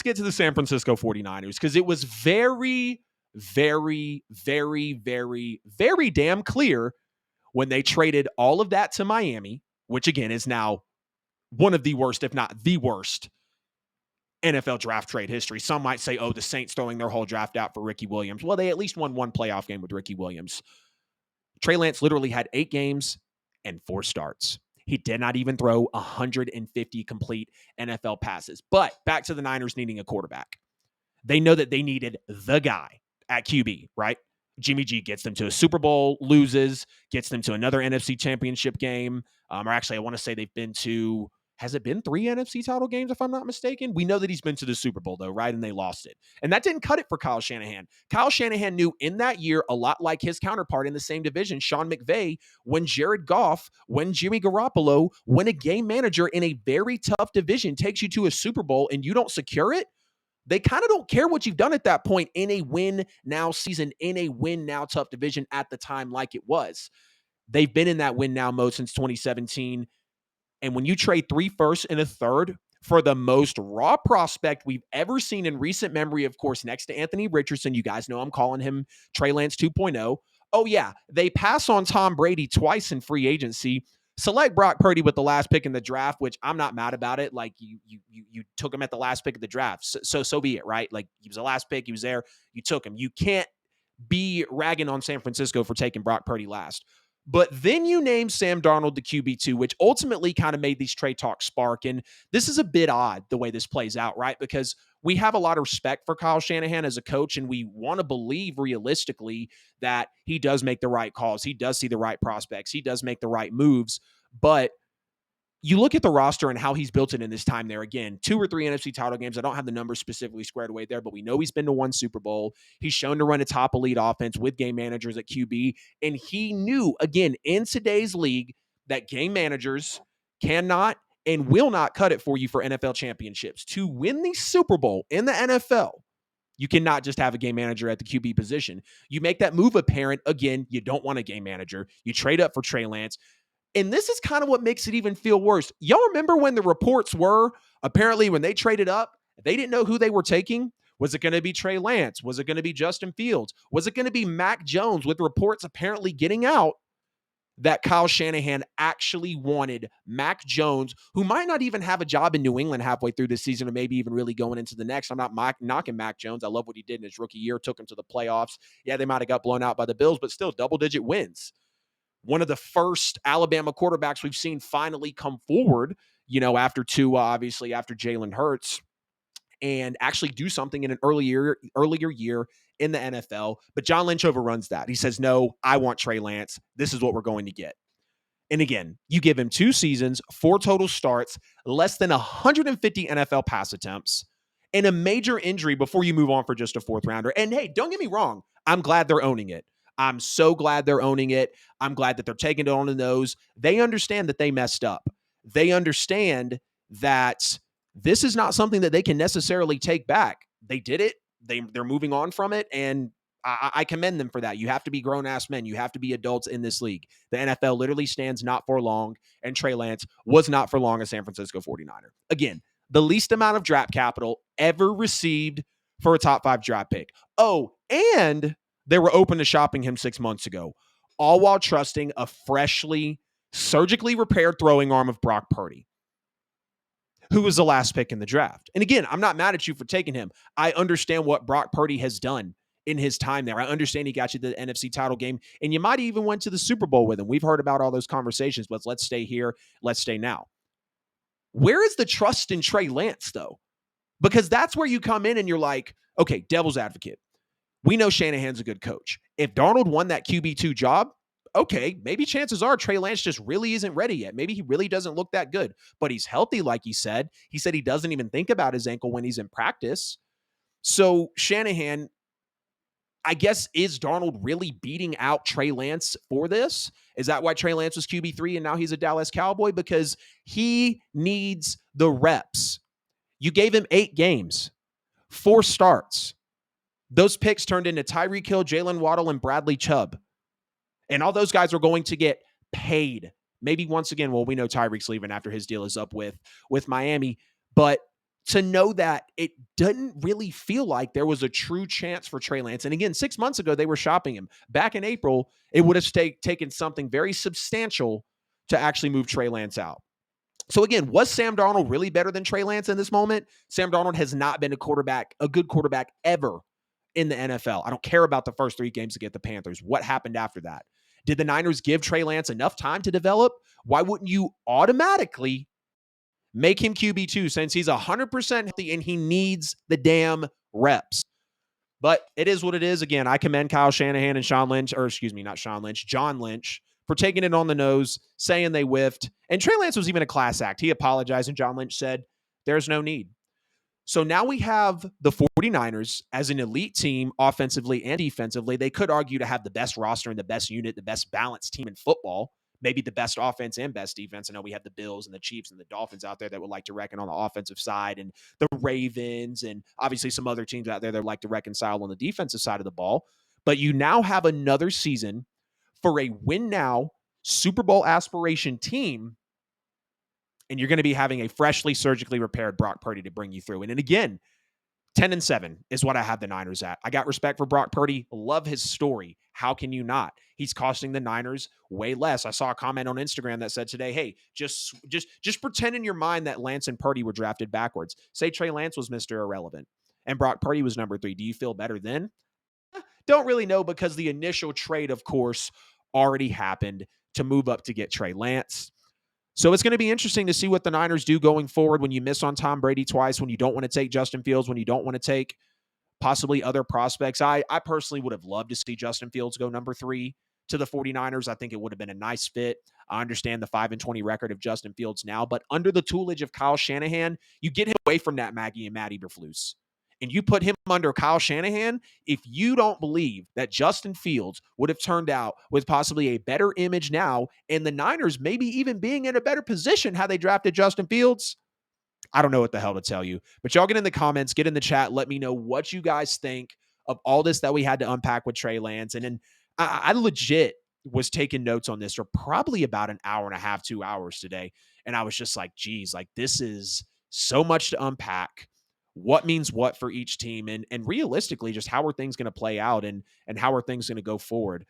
let's get to the San Francisco 49ers, because it was very, very, very, very, very damn clear when they traded all of that to Miami, which again is now one of the worst, if not the worst, NFL draft trade history. Some might say, oh, the Saints throwing their whole draft out for Ricky Williams. Well, they at least won one playoff game with Ricky Williams. Trey Lance literally had 8 games and 4 starts. He did not even throw 150 complete NFL passes. But back to the Niners needing a quarterback. They know that they needed the guy at QB, right? Jimmy G gets them to a Super Bowl, loses, gets them to another NFC championship game. Or actually, I want to say they've been to, has it been 3 NFC title games, if I'm not mistaken? We know that he's been to the Super Bowl, though, right? And they lost it. And that didn't cut it for Kyle Shanahan. Kyle Shanahan knew in that year, a lot like his counterpart in the same division, Sean McVay, when Jared Goff, when Jimmy Garoppolo, when a game manager in a very tough division takes you to a Super Bowl and you don't secure it, they kind of don't care what you've done at that point in a win now season, in a win now tough division at the time like it was. They've been in that win now mode since 2017. And when you trade 3 firsts and a third for the most raw prospect we've ever seen in recent memory, of course, next to Anthony Richardson, you guys know I'm calling him Trey Lance 2.0. Oh, yeah, they pass on Tom Brady twice in free agency. Select Brock Purdy with the last pick in the draft, which I'm not mad about it. Like you took him at the last pick of the draft. So be it, right? Like he was the last pick. He was there. You took him. You can't be ragging on San Francisco for taking Brock Purdy last. But then you name Sam Darnold the QB2, which ultimately kind of made these trade talks spark. And this is a bit odd the way this plays out, right? Because we have a lot of respect for Kyle Shanahan as a coach, and we want to believe realistically that he does make the right calls. He does see the right prospects. He does make the right moves. But you look at the roster and how he's built it in this time there. Again, 2 or 3 NFC title games. I don't have the numbers specifically squared away there, but we know he's been to 1 Super Bowl. He's shown to run a top elite offense with game managers at QB. And he knew, again, in today's league, that game managers cannot and will not cut it for you for NFL championships. To win the Super Bowl in the NFL, you cannot just have a game manager at the QB position. You make that move apparent. Again, you don't want a game manager. You trade up for Trey Lance. And this is kind of what makes it even feel worse. Y'all remember when the reports were, apparently when they traded up, they didn't know who they were taking? Was it going to be Trey Lance? Was it going to be Justin Fields? Was it going to be Mac Jones, with reports apparently getting out that Kyle Shanahan actually wanted Mac Jones, who might not even have a job in New England halfway through this season, or maybe even really going into the next. I'm not knocking Mac Jones. I love what he did in his rookie year, took him to the playoffs. Yeah, they might have got blown out by the Bills, but still double-digit wins. One of the first Alabama quarterbacks we've seen finally come forward, after obviously after Jalen Hurts, and actually do something in an earlier year in the NFL. But John Lynch overruns that. He says, no, I want Trey Lance. This is what we're going to get. And again, you give him 2 seasons, 4 total starts, less than 150 NFL pass attempts, and a major injury before you move on for just a 4th rounder. And hey, don't get me wrong. I'm glad they're owning it. I'm so glad they're owning it. I'm glad that they're taking it on the nose. They understand that they messed up. They understand that this is not something that they can necessarily take back. They did it. They're moving on from it, and I commend them for that. You have to be grown-ass men. You have to be adults in this league. The NFL literally stands not for long, and Trey Lance was not for long a San Francisco 49er. Again, the least amount of draft capital ever received for a top 5 draft pick. Oh, and they were open to shopping him 6 months ago, all while trusting a freshly, surgically repaired throwing arm of Brock Purdy, who was the last pick in the draft. And again, I'm not mad at you for taking him. I understand what Brock Purdy has done in his time there. I understand he got you the NFC title game, and you might even went to the Super Bowl with him. We've heard about all those conversations, but let's stay here. Let's stay now. Where is the trust in Trey Lance, though? Because that's where you come in and you're like, okay, devil's advocate. We know Shanahan's a good coach. If Darnold won that QB2 job, okay, maybe chances are Trey Lance just really isn't ready yet. Maybe he really doesn't look that good, but he's healthy, like he said. He said he doesn't even think about his ankle when he's in practice. So Shanahan, I guess, is Darnold really beating out Trey Lance for this? Is that why Trey Lance was QB3 and now he's a Dallas Cowboy? Because he needs the reps. You gave him 8 games, 4 starts. Those picks turned into Tyreek Hill, Jalen Waddle, and Bradley Chubb. And all those guys are going to get paid. Maybe once again, well, we know Tyreek's leaving after his deal is up with Miami. But to know that it didn't really feel like there was a true chance for Trey Lance. And again, 6 months ago, they were shopping him. Back in April, it would have taken something very substantial to actually move Trey Lance out. So again, was Sam Darnold really better than Trey Lance in this moment? Sam Darnold has not been a good quarterback ever in the NFL. I don't care about the first 3 games against the Panthers. What happened after that? Did the Niners give Trey Lance enough time to develop? Why wouldn't you automatically make him QB2 since he's 100% healthy and he needs the damn reps? But it is what it is. Again, I commend Kyle Shanahan and John Lynch, for taking it on the nose, saying they whiffed. And Trey Lance was even a class act. He apologized, and John Lynch said, there's no need. So now we have the 49ers as an elite team, offensively and defensively. They could argue to have the best roster and the best unit, the best balanced team in football, maybe the best offense and best defense. I know we have the Bills and the Chiefs and the Dolphins out there that would like to reckon on the offensive side, and the Ravens, and obviously some other teams out there that would like to reconcile on the defensive side of the ball. But you now have another season for a win now Super Bowl aspiration team, and you're going to be having a freshly surgically repaired Brock Purdy to bring you through. And again, 10-7 is what I have the Niners at. I got respect for Brock Purdy. Love his story. How can you not? He's costing the Niners way less. I saw a comment on Instagram that said today, hey, just pretend in your mind that Lance and Purdy were drafted backwards. Say Trey Lance was Mr. Irrelevant and Brock Purdy was number 3. Do you feel better then? Don't really know, because the initial trade, of course, already happened to move up to get Trey Lance. So it's going to be interesting to see what the Niners do going forward when you miss on Tom Brady twice, when you don't want to take Justin Fields, when you don't want to take possibly other prospects. I personally would have loved to see Justin Fields go number 3 to the 49ers. I think it would have been a nice fit. I understand the 5-20 record of Justin Fields now, but under the tutelage of Kyle Shanahan, you get him away from that Maggie and Matt Eberflus, and you put him under Kyle Shanahan. If you don't believe that Justin Fields would have turned out with possibly a better image now, and the Niners maybe even being in a better position had they drafted Justin Fields, I don't know what the hell to tell you. But y'all get in the comments, get in the chat, let me know what you guys think of all this that we had to unpack with Trey Lance. And then I legit was taking notes on this for probably about an hour and a half, 2 hours today. And I was just like, geez, like this is so much to unpack. What means what for each team, and realistically, just how are things going to play out, and how are things going to go forward.